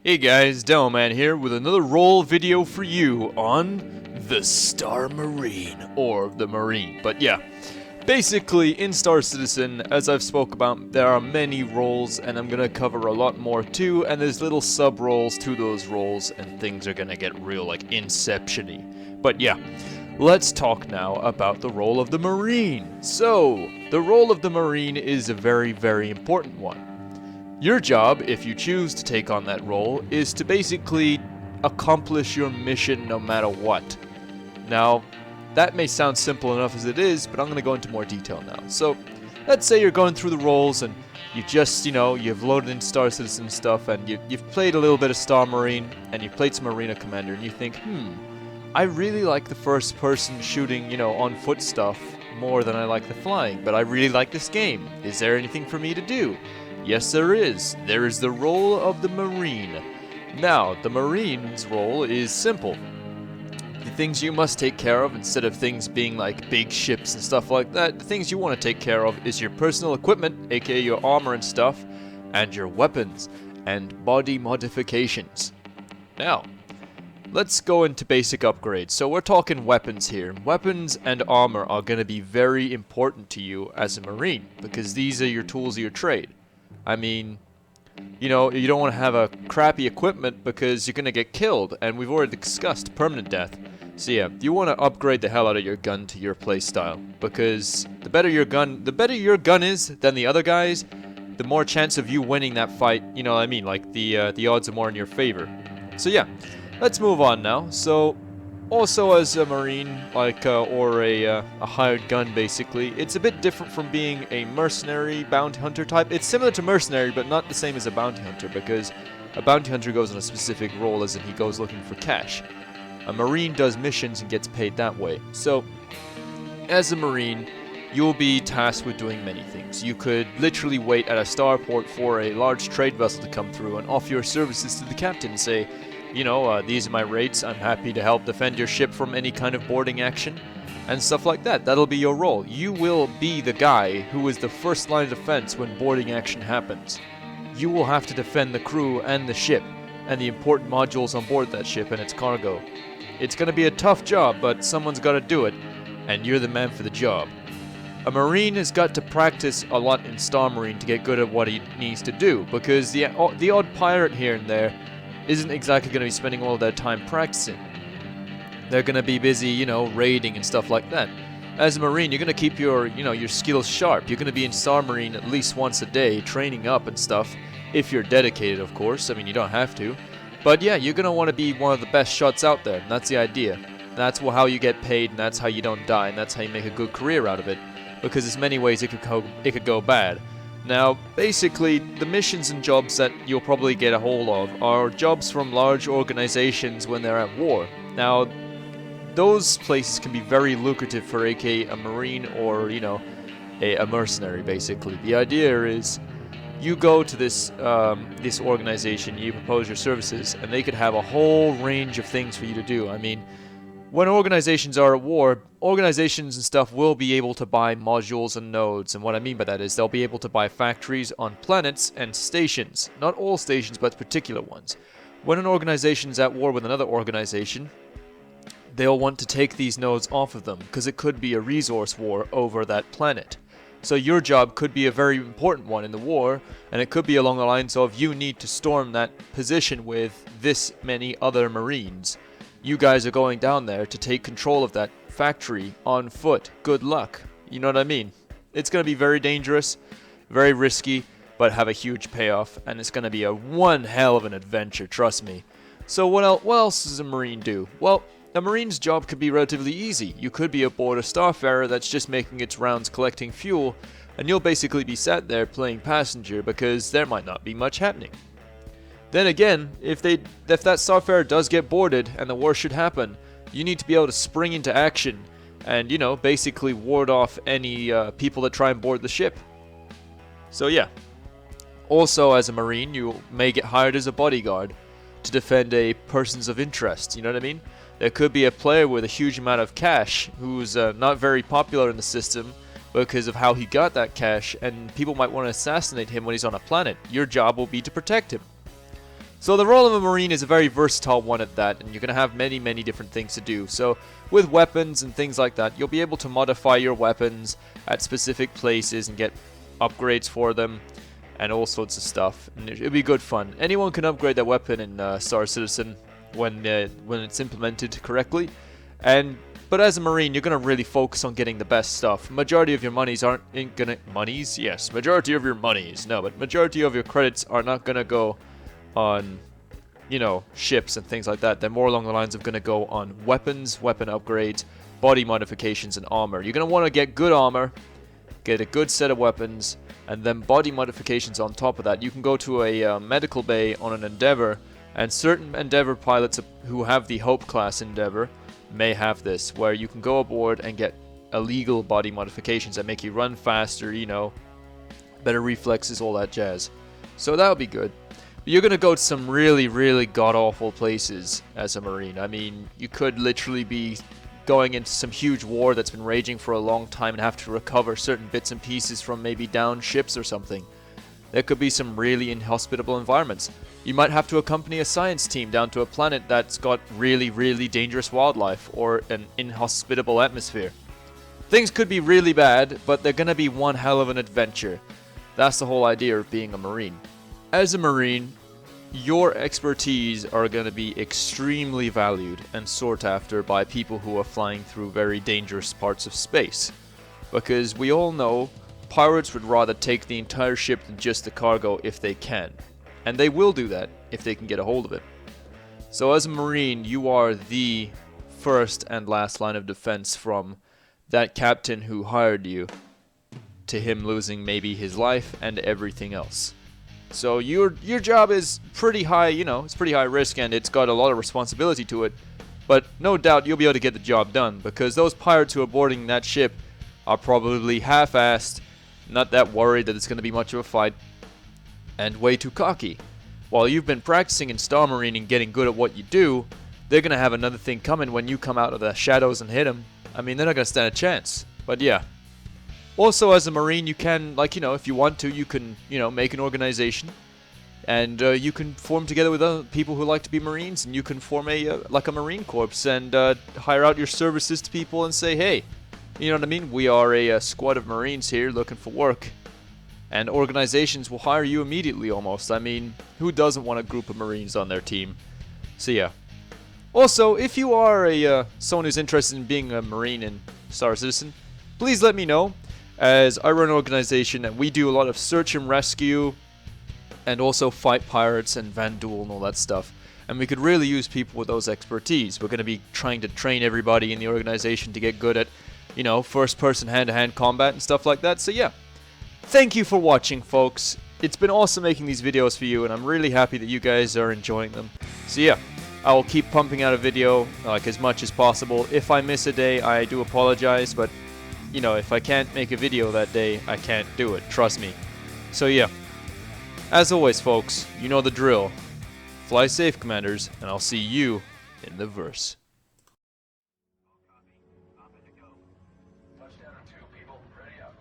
Hey guys, Demoman here with another role video for you on the Star Marine, or the Marine, but yeah. Basically, in Star Citizen, as I've spoke about, there are many roles, and I'm gonna cover a lot more too, and there's little sub-roles to those roles, and things are gonna get real, like, Inception-y. But yeah, let's talk now about the role of the Marine. So, the role of the Marine is a very, very important one. Your job, if you choose to take on that role, is to basically accomplish your mission no matter what. Now, that may sound simple enough as it is, but I'm going to go into more detail now. So, let's say you're going through the roles and you just, you've loaded in Star Citizen stuff and you've played a little bit of Star Marine and you've played some Arena Commander and you think, I really like the first person shooting, on foot stuff more than I like the flying, but I really like this game. Is there anything for me to do? Yes, there is. There is the role of the Marine. Now, the Marine's role is simple. The things you must take care of, instead of things being like big ships and stuff like that, the things you want to take care of is your personal equipment, aka your armor and stuff, and your weapons, and body modifications. Now, let's go into basic upgrades. So we're talking weapons here. Weapons and armor are going to be very important to you as a Marine, because these are your tools of your trade. I mean, you don't want to have a crappy equipment because you're going to get killed, and we've already discussed permanent death. So yeah, you want to upgrade the hell out of your gun to your playstyle, because the better your gun is than the other guys, the more chance of you winning that fight, you know what I mean, like the odds are more in your favor. So yeah, let's move on now. So, also as a Marine, or a hired gun basically, it's a bit different from being a mercenary bounty hunter type. It's similar to mercenary, but not the same as a bounty hunter, because a bounty hunter goes on a specific role, as in he goes looking for cash. A Marine does missions and gets paid that way. So, as a Marine, you'll be tasked with doing many things. You could literally wait at a starport for a large trade vessel to come through and offer your services to the captain and say, these are my rates, I'm happy to help defend your ship from any kind of boarding action, and stuff like that. That'll be your role. You will be the guy who is the first line of defense when boarding action happens. You will have to defend the crew and the ship, and the important modules on board that ship and its cargo. It's going to be a tough job, but someone's got to do it, and you're the man for the job. A Marine has got to practice a lot in Star Marine to get good at what he needs to do, because the odd pirate here and there isn't exactly going to be spending all their time practicing. They're going to be busy, raiding and stuff like that. As a Marine, you're going to keep your skills sharp. You're going to be in Star Marine at least once a day, training up and stuff, if you're dedicated, of course. I mean, you don't have to. But yeah, you're going to want to be one of the best shots out there, and that's the idea. That's how you get paid, and that's how you don't die, and that's how you make a good career out of it. Because there's many ways it could go bad. Now, basically, the missions and jobs that you'll probably get a hold of are jobs from large organizations when they're at war. Now, those places can be very lucrative for aka a Marine or, a mercenary, basically. The idea is, you go to this organization, you propose your services, and they could have a whole range of things for you to do. I mean, when organizations are at war, organizations and stuff will be able to buy modules and nodes, and what I mean by that is they'll be able to buy factories on planets and stations. Not all stations, but particular ones. When an organization's at war with another organization, they'll want to take these nodes off of them, because it could be a resource war over that planet. So your job could be a very important one in the war, and it could be along the lines of you need to storm that position with this many other Marines. You guys are going down there to take control of that factory on foot. Good luck. You know what I mean? It's going to be very dangerous, very risky, but have a huge payoff, and it's going to be a one hell of an adventure, trust me. So what else does a Marine do? Well, a Marine's job could be relatively easy. You could be aboard a starfarer that's just making its rounds collecting fuel, and you'll basically be sat there playing passenger because there might not be much happening. Then again, if that starfarer does get boarded and the war should happen, you need to be able to spring into action and, basically ward off any people that try and board the ship. So yeah. Also, as a Marine, you may get hired as a bodyguard to defend a persons of interest, you know what I mean? There could be a player with a huge amount of cash who's not very popular in the system because of how he got that cash, and people might want to assassinate him when he's on a planet. Your job will be to protect him. So the role of a Marine is a very versatile one at that, and you're going to have many, many different things to do. So with weapons and things like that, you'll be able to modify your weapons at specific places and get upgrades for them and all sorts of stuff. And it'll be good fun. Anyone can upgrade their weapon in Star Citizen when it's implemented correctly. But as a Marine, you're going to really focus on getting the best stuff. Majority of your monies aren't gonna... Monies? Yes, majority of your monies. No, but majority of your credits are not going to go on, you know, ships and things like that. They're more along the lines of going to go on weapons, weapon upgrades, body modifications, and armor. You're going to want to get good armor, get a good set of weapons, and then body modifications on top of that. You can go to a medical bay on an Endeavor, and certain Endeavor pilots who have the Hope class Endeavor may have this, where you can go aboard and get illegal body modifications that make you run faster, you know, better reflexes, all that jazz. So that'll be good. But you're going to go to some really, really god-awful places as a Marine. I mean, you could literally be going into some huge war that's been raging for a long time and have to recover certain bits and pieces from maybe downed ships or something. There could be some really inhospitable environments. You might have to accompany a science team down to a planet that's got really, really dangerous wildlife or an inhospitable atmosphere. Things could be really bad, but they're going to be one hell of an adventure. That's the whole idea of being a Marine. As a Marine, your expertise are going to be extremely valued and sought after by people who are flying through very dangerous parts of space. Because we all know pirates would rather take the entire ship than just the cargo if they can. And they will do that if they can get a hold of it. So as a Marine, you are the first and last line of defense from that captain who hired you to him losing maybe his life and everything else. So your job is pretty high, you know, it's pretty high risk and it's got a lot of responsibility to it. But no doubt you'll be able to get the job done because those pirates who are boarding that ship are probably half-assed, not that worried that it's going to be much of a fight, and way too cocky. While you've been practicing in Star Marine and getting good at what you do, they're going to have another thing coming when you come out of the shadows and hit them. I mean, they're not going to stand a chance. But yeah. Also, as a Marine, you can, like, you know, if you want to, you can, you know, make an organization. And you can form together with other people who like to be Marines. And you can form like a Marine Corps and hire out your services to people and say, hey, you know what I mean? We are a squad of Marines here looking for work. And organizations will hire you immediately almost. I mean, who doesn't want a group of Marines on their team? So yeah. Also, if you are someone who's interested in being a Marine in Star Citizen, please let me know. As I run an organization and we do a lot of search and rescue and also fight pirates and Vandal and all that stuff. And we could really use people with those expertise. We're going to be trying to train everybody in the organization to get good at, you know, first-person hand-to-hand combat and stuff like that. So yeah, thank you for watching, folks. It's been awesome making these videos for you and I'm really happy that you guys are enjoying them. So yeah, I will keep pumping out a video like as much as possible. If I miss a day, I do apologize, but you know, if I can't make a video that day, I can't do it. Trust me. So yeah. As always, folks, you know the drill. Fly safe, Commanders, and I'll see you in the verse. Touchdown on 2, people. Ready up.